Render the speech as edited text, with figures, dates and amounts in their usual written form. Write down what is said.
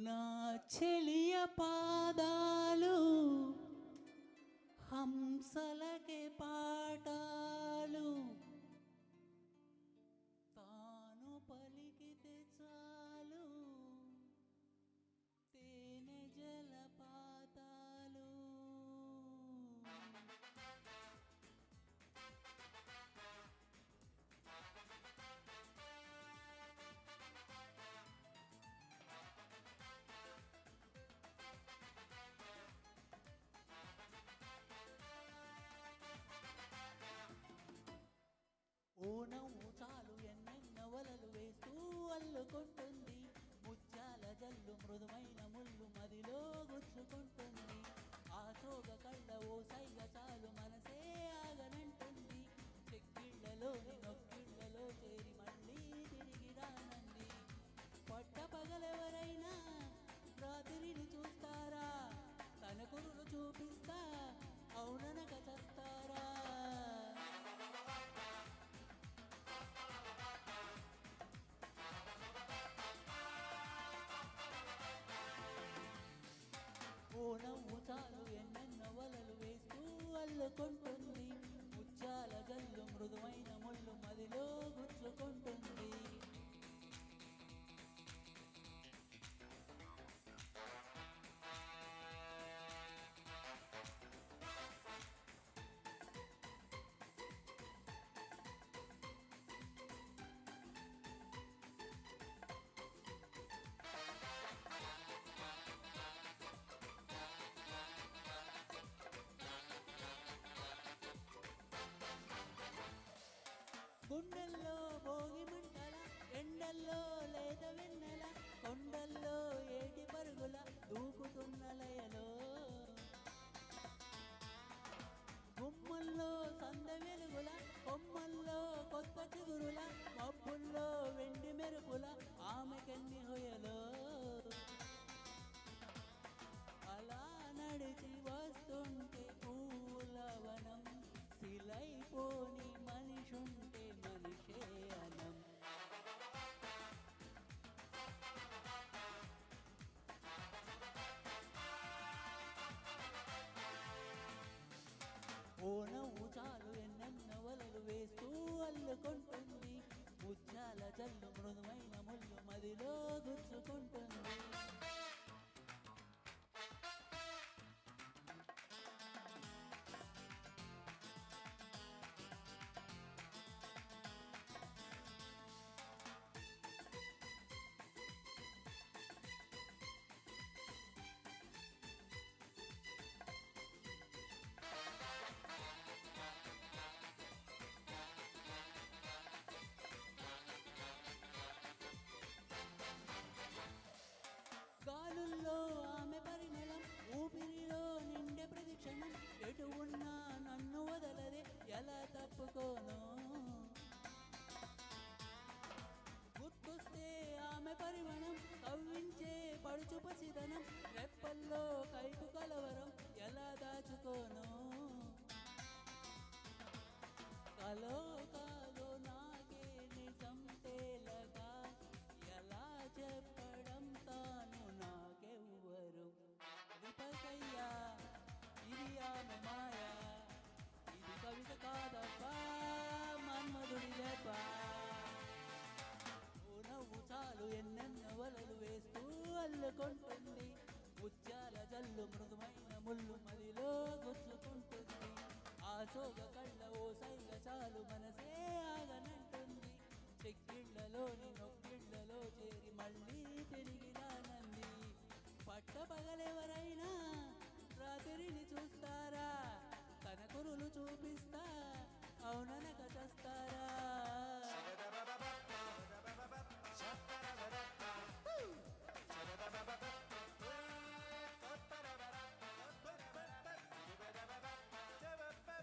నా చెలియ పాదాలు హంసలకే పాఠాలు తాను పలికితే చాలు తేనె జలపాతాలు. ఓ నవ్వు చాలు ఎన్నెన్న వలలు వేస్తూ అల్లుకుంటుంది, ముత్యాల జల్లు మృదుమైన ముళ్ళు మదిలో గుచ్చుకుంటుంది. ఆ సోగ కళ్ళ ఓ సైగ చాలు మనసే ఆగనంటుంది, చెక్కిళ్ళలోని నొక్కిళ్ళలో చేరి మళ్ళీ తిరిగి రానంది. పట్ట పగలెవరైనా రాత్రిని చూస్తారా, తన కురులు చూపిస్తా అవుననక చస్తారా. ఓ నవ్వు చాలు ఎన్నెన్న వలలు వేస్తూ అల్లుకుంటుంది, ముత్యాల జల్లు మృదువైన ముళ్ళు మదిలో గుచ్చుకుంటుంది. గుండెల్లో భోగి మంటల, ఎండల్లో లేత వెన్నెల, కొండల్లో ఏటి పరుగుల దూకుతున్న లయలో, గుమ్మల్లో సంద వెలుగుల, కొమ్మల్లో కొత్త చిగురుల, మబ్బుల్లో వెండి మెరుపుల ఆమెకెన్ని హొయలో. అలా నడిచి వస్తుంటే పూలవనం, శిలైపోని మనిషుంటే మనిషే అనం. ఓ నవ్వు చాలు ఎన్నెన్న వలలు వేస్తూ అల్లుకుంటుంది, ముత్యాల జల్లు మృదువైన ముళ్ళు మదిలో గుచ్చుకుంటుంది. గాలుల్లో ఆమె పరిమళం, ఊపిరిలో నిండే ప్రతిక్షణం, ఎటు ఉన్నా నన్ను వదలదే ఎలా తప్పుకోను. గుర్తొస్తే ఆమె పరిమళం, కవ్వించే పడుచు పసిదనం, రెప్పల్లో కైపు కలవరం ఎలా దాచుకోను. కలో కాలో నాకే నిజం తేలగా ఎలా చెప్పడం తాను నాకెవ్వరు. విపకయ్యా ఇది ఆమె మాయా, ఇది కవిత కాదబ్బా మన్మధుడి లేప. ఓ నవ్వు చాలు ఎన్నెన్న వలలు వేస్తూ అల్లుకుంటుంది, ముత్యాల జల్లు మృదువైన ముళ్ళు మదిలో గుచ్చుకుంటుంది. ఆ సోగ కళ్ళ ఓ సైగ చాలు మనసే ఆగనంటుంది, చెక్కిళ్ళలోని